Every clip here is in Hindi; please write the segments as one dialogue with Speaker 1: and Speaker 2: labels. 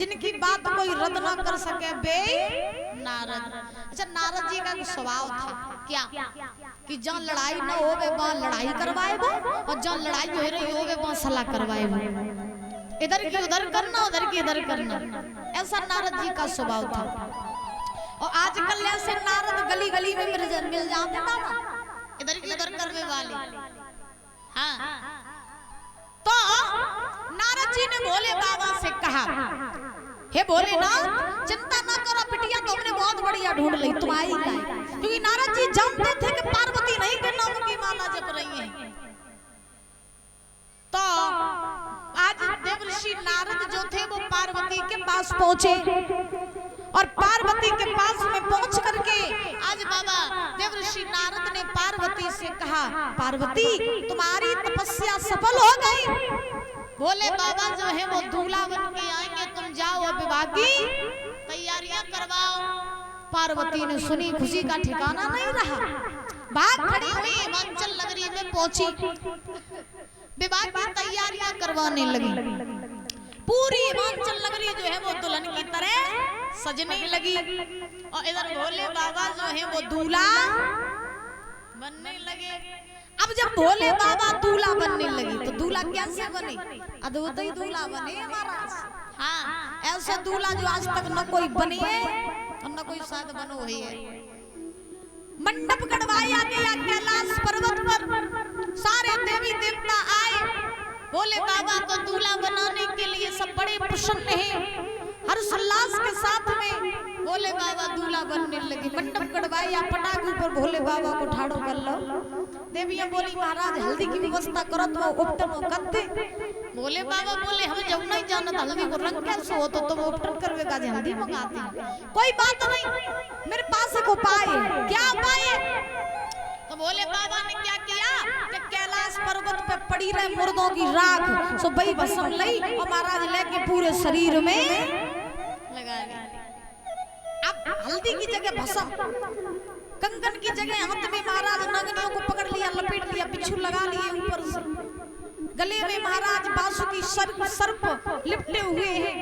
Speaker 1: जिनकी बात कोई रद्द ना कर सके बे नारद। अच्छा, नारद जी का स्वभाव था क्या कि जहाँ लड़ाई न होवे वहाँ लड़ाई करवाए वो, और जहाँ लड़ाई हो रही होवे वहाँ सलाह करवाए वो। इधर की उधर करना, उधर की इधर करना, ऐसा नारद जी का स्वभाव था। और आजकल ऐसे नारद गली गली में मिल जाते ना, इधर की उधर करने वाले। हाँ, तो नारद जी ने भोले बाबा से कहा, हे भोलेनाथ, चिंता ना करो बिटिया, तुमने बहुत बढ़िया ढूंढ ली, तुम आई लाई। क्योंकि नारद जी जानते थे कि पार्वती नहीं के नाम की माला जप रही है। तो आज देवर्षि नारद जो थे वो पार्वती के पास पहुंचे, और पार्वती के पास में पहुंच करके आज बाबा देवर्षि नारद ने पार्वती से कहा, पार्वती तुम्हारी तपस्या सफल हो गई, भोले बाबा जो है वो दूल्हा बन के आएंगे, तुम जाओ और विवाह की तैयारियां करवाओ। पार्वती ने सुनी, खुशी का ठिकाना नहीं रहा, भाग खड़ी हुई हिमाचल नगरी में पहुंची, विवाह की तैयारियां करवाने लगी। पूरी हिमाचल नगरी जो है वो दुल्हन की तरह सजने लगी, और इधर भोले बाबा जो है वो दूल्हा बनने लगे। अब जब भोले बाबा दूल्हा बनने लगे तो दूल्हा कैसे बने? अद्भुत ही दूल्हा बने महाराज। हाँ, ऐसा दूल्हा जो आज तक न कोई बने और न कोई शायद बनो है। मंडप गड़वाया गया कैलाश पर्वत पर, सारे देवी देवता आए, भोले बाबा को दूल्हा बनाने के लिए सब बड़े प्रसन्न हैं। हर्षोल्लास के साथ में भोले बाबा दूल्हा बनने लगे। मंडप गड़वाया, पटाखे पर भोले बाबा को ठाड़ो कर लो। देवियां बोली, महाराज हल्दी की व्यवस्था करो तो उपटन कर दे। भोले बाबा बोले, हम जब नहीं जानत हल्दी को रंग कैसे हो तो तुम उपटन करवेगा, हल्दी मंगाते। कोई बात नहीं, मेरे पास एक उपाय है। क्या उपाय है? तो भोले बाबा ने क्या किया कि कैलाश पर्वत पे पड़ी रहे मुर्दों की राख, सो बई भस्म लई और महाराज लेके पूरे शरीर में लगा दिया। अब हल्दी की जगह भस्म, कंगन की जगह हाथ में महाराज नगनियों को पकड़ लिया, लपेट लिया, बिच्छू लगा लिए ऊपर से, गले में महाराज बांसुरी सर्प लिपटे हुए हैं।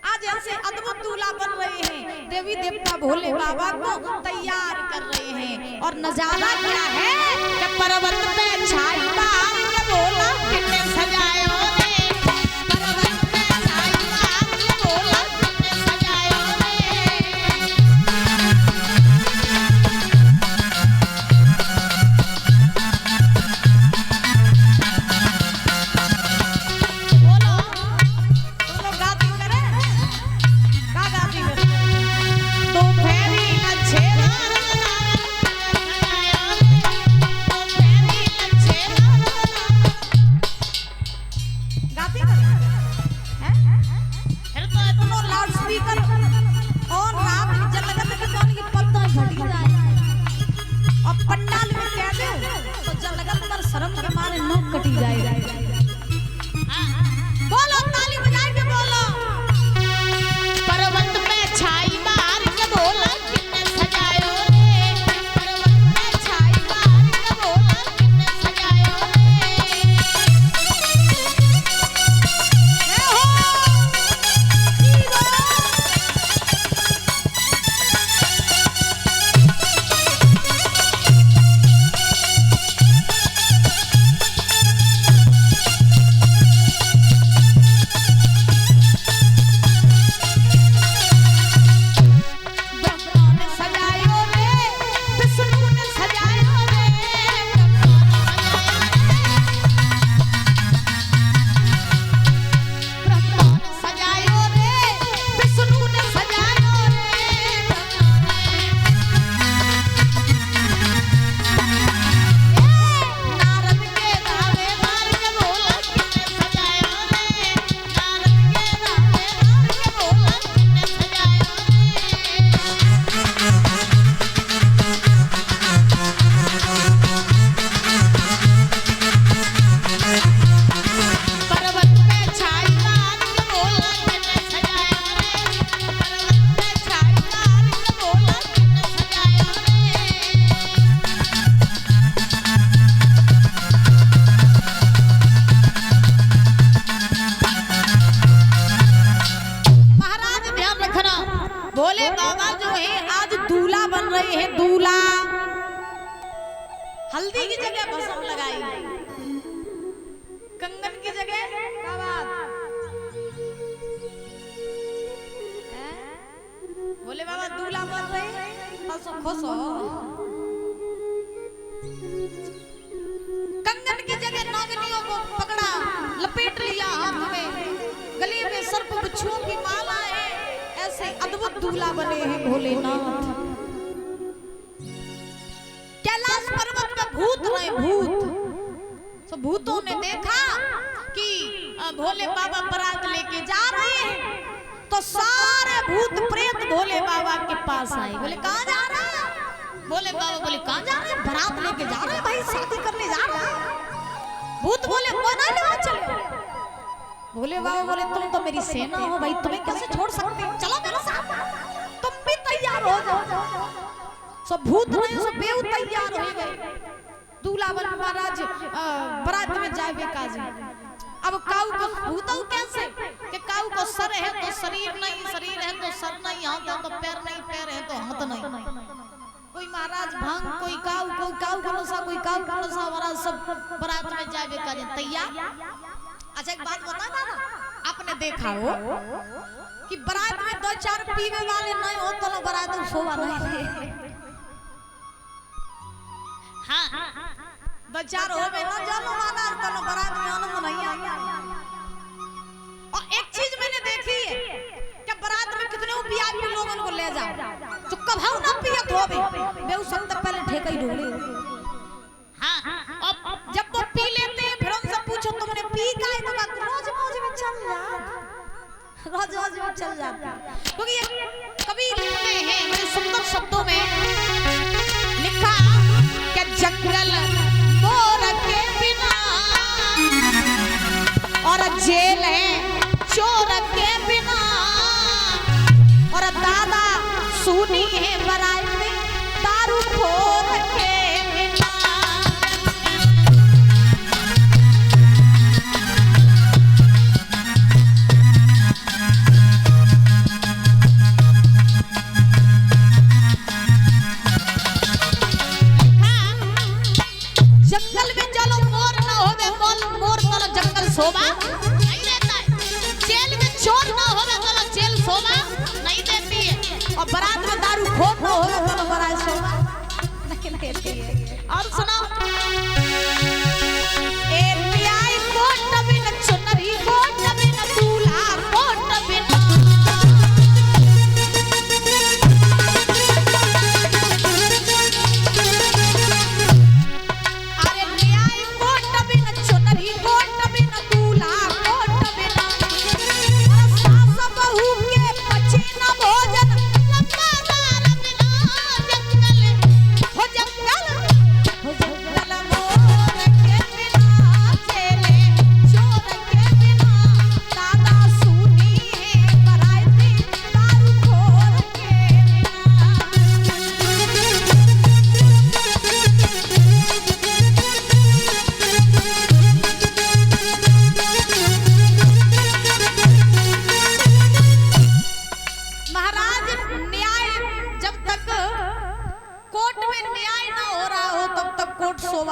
Speaker 1: आज ऐसे अद्भुत दूल्हा बन रहे हैं, देवी देवता भोले बाबा को तैयार कर रहे हैं। और नजारा क्या है कि पर्वत पे छाई बहार के भोला कितने सजाए हो रे, पर्वत पे छाई बहार के भोला कितने सजाए हो भोले बाबा जो है आज दूल्हा बन रहे हैं, दूल्हा। हल्दी की जगह भस्म लगाई, कंगन की जगह भोले बाबा दूल्हा बन रहे हैं, खुश हो। कंगन की जगह नागनियों को पकड़ा, लपेट लिया हाथ में, गले में सर्प बिच्छुओं की माला है। ऐसे अद्भुत दूल्हा बने हैं भोलेनाथ। कैलाश पर्वत पे भूत रहे, भूत। तो भूतों ने देखा कि भोले बाबा बारात लेके जा रहे हैं, तो सारे भूत प्रेत भोले बाबा के पास आए। बोले कहाँ जा रहे हैं? भोले बाबा बोले कहाँ जा रहे हैं? बारात लेके जा रहे हैं भाई, शादी करने जा रहे हैं। भूत बोले कौन आने वहां चले। भोले बाबा बोले तुम तो मेरी सेना हो भाई, तुम्हें कैसे छोड़ सकते हैं, चलो मेरे साथ, तुम भी तैयार हो जाओ। सब भूत नहीं, सब बेऊ तैयार हो गए। दूल्हा बन महाराज बारात में जाए काजी। अब काऊ को भूताऊ कैसे कि काऊ को सर है तो शरीर नहीं, शरीर है तो सर नहीं, हाथ है तो पैर नहीं, पैर है तो हाथ नहीं। कोई महाराज भांग, कोई काऊ को नशा, कोई काऊ को नशा। महाराज सब बारात में जाए काजी तैयार। अच्छा एक बात बता ना, आपने देखा हो कि बारात में दो चार पीने वाले नहीं हो तो बारात में शोभा नहीं। हाँ दो चार हो गए ना जानो वाला तो बारात में आनंद नहीं आया। और एक चीज मैंने देखी है कि बारात में कितने वीआईपी लोगों को ले जाओ तो कभाऊ ना पियत होवे, बेउ सब तक पहले ठेका ही ढोले। हाँ अब जब वो पी लेते हैं फिर उनसे पूछो तुमने पी का है, तो रोज मौज में चल जा, रोज में चल जाता। क्योंकि ये कभी लिखते हैं बड़े सुंदर शब्दों में लिखा कि जंगल मोर के बिना और जेल है चोर के बिना और दादा सुनी है बारात में दारू खोर के बिना। जंगल में चलो मोर ना होवे, मोर तो जंगल शोभा नहीं देता है। जेल में चोर ना होवे तो जेल शोभा नहीं देती है। और बारात में दारू खोर ना होवे तो बारात शोभा नहीं देती है। और सुनो ए पियाई कोट बिन चुनरी, कोट बिन दूल्हा, कोट बिन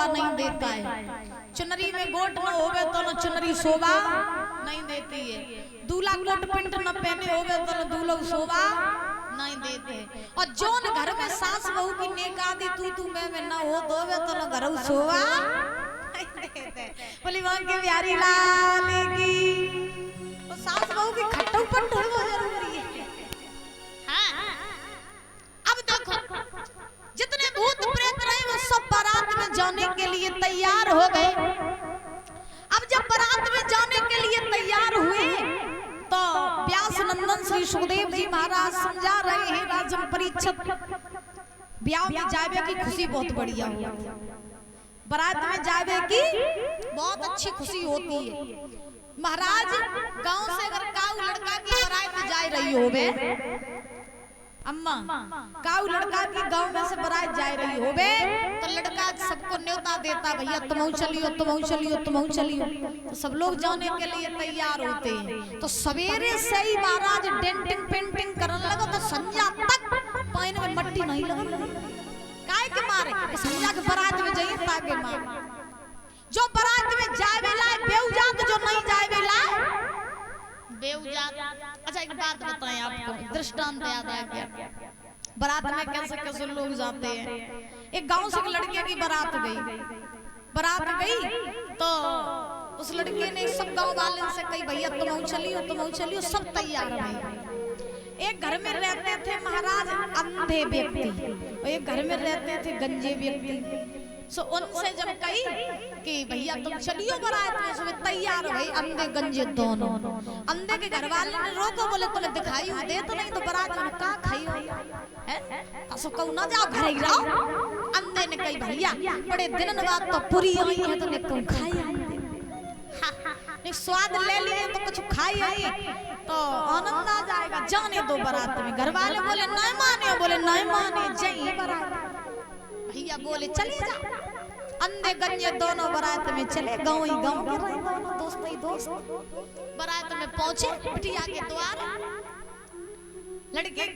Speaker 1: नहीं देता है। चुनरी में गोट न होवे तो न चुनरी शोभा नहीं देती है। दूल्हा कोट पिंट न पहने होवे तो न दूल्हा शोभा नहीं देते। और जोन घर में सास बहू की नेकादी तू मैं न हो दोवे तो न घर शोभा नहीं देते। बोली वहां के प्यारी लाल की तो सास बहू की खट्टू पट्टू हो जरूरी है। हाँ अब देखो जितने भूत प्रेत रहे वो सब बारात में जाने के लिए तैयार हो गए। अब जब बारात में जाने के लिए तैयार हुए तो व्यास नंदन श्री सुखदेव जी महाराज समझा रहे हैं राजन परीक्षित ब्याह में जावे की खुशी बहुत बढ़िया हो, बारात में जावे की बहुत अच्छी खुशी होती है। महाराज गांव से अगर काऊ लड़का की बारात जा रही होवे, अम्मा काऊ लड़का की गांव में से बारात जा रही होवे तो लड़का सबको न्योता देता भैया तुम चलियो तुम चलियो तुम चलियो, तो सब लोग जाने के लिए तैयार होते हैं। तो सवेरे से ही महाराज डेंटिंग पेंटिंग करने लगा तो संध्या मारे समझा के बारात में जाइए ताके मारे जो बारात में जावे लाए बेउजात जो नहीं जावे लाए बेउजात। अच्छा एक बात बताएं आपको दृष्टांत याद आ गया बारात में कैसे कैसे लोग जाते हैं। एक गांव से एक लड़के की बारात गई तो उस लड़के ने सब गांव वाले से कही भैया तुम चलियो सब तैयार हैं। एक घर में रहते थे महाराज अंधे व्यक्ति और एक घर में रहते थे गंजे व्यक्ति। सो उनसे जब कही कि भैया तुम चलियो बारात में सुबह तैयार भाई अंधे गंजे दोनों। अंधे के घर वाले ने रोको बोले तुम्हें दिखाई दे तो नहीं तो बारात में का खाई है तो कहू ना जाओ घर ही रहो। अंधे ने कही भैया बड़े दिन बाद तो पूरी आई है तो तुम खाई नहीं स्वाद ले लिए तो कुछ खाई आई तो आनंद आ जाएगा जाने दो बारात में। घर वाले बोले नहीं माने जाइए बारात। भैया बोले चले जा। अंधे गंजे दोनों बारात में चले गाँव के रहे दोनों दोस्त बारात में पहुंचे बिटिया के द्वार। लड़के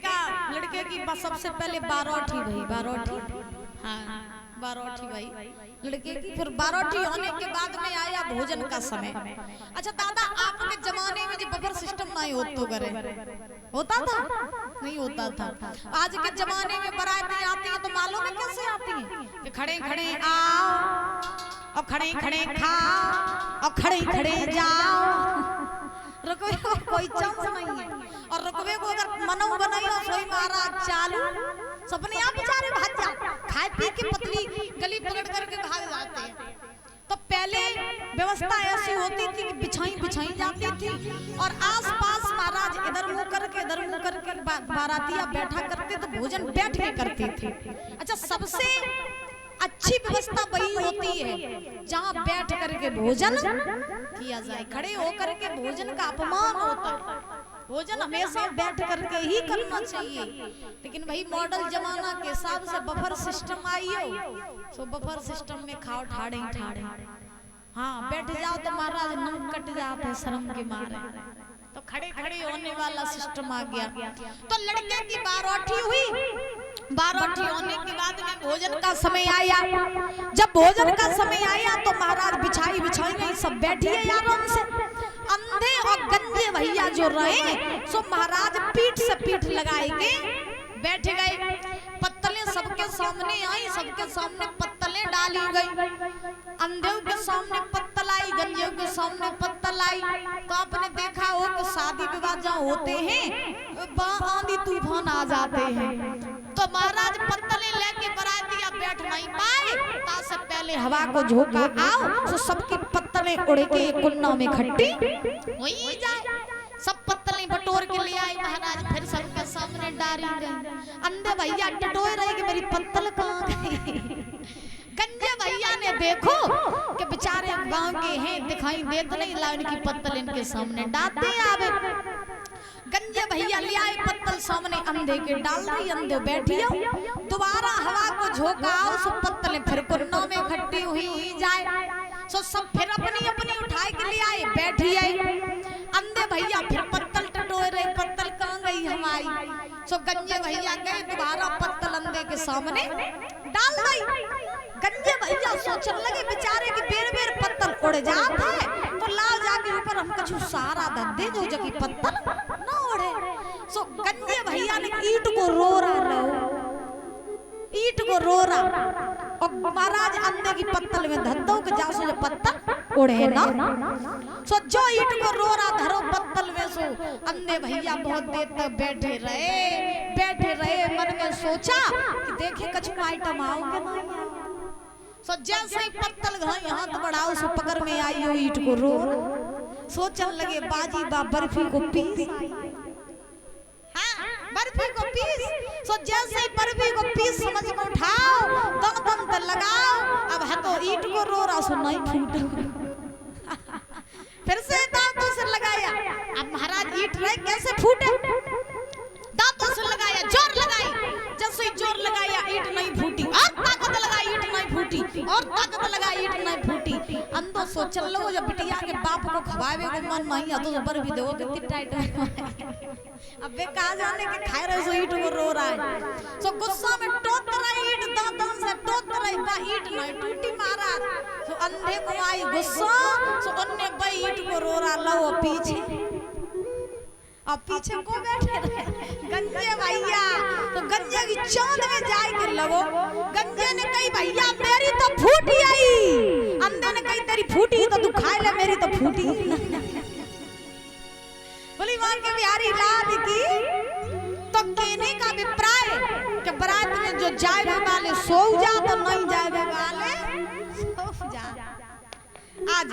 Speaker 1: की सबसे पहले बारोठी भाई लड़के की। फिर बारोठी होने के बाद में आया भोजन का समय। अच्छा दादा आपके जमाने में जो बफर सिस्टम नहीं होता था नहीं होता था। आज के जमाने में बारातें आती हैं तो मालूम है कैसे आती हैं कि खड़े आओ और खड़े खाओ और खड़े जाओ। रुकवे को कोई चांस नहीं है और रुकवे को अगर मनो बनाइयो सोई मारा चालू सपने आप बेचारे भाग जा खाए पी के पतली गली पकड़ करके भाग जाते हैं। तो पहले व्यवस्था ऐसी होती थी कि बिछाई जाती थी और आसपास महाराज इधर मुंह करके बारातिया बैठा करते तो भोजन बैठ के करते थे। अच्छा सबसे अच्छी व्यवस्था वही होती है जहाँ बैठ करके भोजन किया जाए। खड़े होकर के भोजन का अपमान होता है। भोजन हमेशा बैठ करके ही करना चाहिए। लेकिन भाई मॉडल जमाना के हिसाब से बफर सिस्टम आई हो तो बफर सिस्टम में खाओ ठाड़े हाँ बैठ जाओ तो महाराज नम कट जाते हैं शर्म के मारे। तो खड़े होने वाला सिस्टम आ गया। तो लड़के की बारोठी हुई। बारोठी होने के बाद में भोजन का समय आया। जब भोजन का समय आया तो महाराज बिछाई नहीं सब बैठिए आराम से। अंधे और गंजे भैया जो रहे सो महाराज पीठ से पीठ लगाएंगे बैठ गए। पत्तलें सबके सामने आई सबके सामने पत्तलें डाली गई। अंधे के सामने पत्तल आई गंजे के सामने पत्तल आई। तो आपने देखा हो कि शादी विवाह जहाँ होते हैं आंधी तूफान आ जाते हैं। तो महाराज पत्तलें लेके बारातिया बैठ नहीं पाए तासे पहले हवा को झोंका आओ तो सबकी पत्तलें उड़ के एक कुन्ना में इकट्ठी वही जाए। सब पत्तलें बटोर के ले आए महाराज फिर सबके सामने डाली गई। अंधे भैया टटोए रहे कि मेरी पत्तल कहाँ गई। गंजे भैया ने देखो कि बेचारे गांव के हैं दिखाई देते नहीं ला इनकी पत्तल इनके सामने डालते आवे। गंजे भैया ले आए पत्तल सामने अंधे के डाल रही। अंधे बैठियो दोबारा हवा को झोंकाओ सब पत्तलें फिर कुन्नों में इकट्ठी हुई जाए। सो सब फिर अपनी उठाए के ले आए बैठिए। अंधे भैया फिर पत्तल टटोए रहे पत्तल कहाँ गई हमारी। सो गंजे भैया गए दोबारा पत्तल अंधे के सामने डाल गई। गंजे भैया सोचने लगे बेचारे की बेर पत्तल उड़ जाते हैं तो लाओ जाके ऊपर हम कुछ सहारा दे जो जकी पत्तल ना उड़े। सो गंजे भैया ने ईंट को रो रहा और महाराज अंधे की पत्तल में धंधों के जासो जो पत्तल उड़े ना। सो जो ईंट को रो रहा धरो पत्तल में सो अंधे भैया बहुत देर तक बैठे रहे मन में सोचा कि देखे कछु आइटम आओगे ना। सो जैसे ही पत्तल घाई हाथ बढ़ाओ सो पकड़ में आई हो ईंट को रो सोचने लगे बाजी बा बर्फी को पीस। हाँ बर्फी को पीस। सो जैसे ही बर्फी को पीस समझ में उठाओ दम तो लगाओ। अब है तो ईंट को रो रहा सो नहीं फूटे। फिर से दांतों से लगाया। अब महाराज ईंट रहे कैसे फूटे दांतों से लगाया जोर लगाई। जैसे ही जोर लगाया ईंट नहीं फूटी और ताकत लगाई ईंट नहीं फूटी और ताकत लगाई ईंट नहीं फूटी। अंदर सोचल लो जब बिटिया के बाप को खवावे को मन नहीं आता तो बर भी दो कितनी टाइट अब वे कहा जाने के खाए रहे सो ईंट को रो रहा है। सो गुस्सा में टोक रहा ईंट दांतों से तो तरह बा ईट नहीं टूटी महाराज तो अंधे को आई गुस्सा तो अन्य बा ईट को रो रहा लो पीछे अब पीछे को बैठे रहे गंजे भैया तो गंजे की चांद में जाए के लगो गंजे ने कही भैया मेरी तो फूटी आई अंधे ने कही तेरी फूटी तो तू खाए ले मेरी तो फूटी बोली वहां के बिहारी लाल की तो कहने का अभिप्राय कि बारात में जो जाए वाले सो जा तो नहीं जाए वाले सो जा आज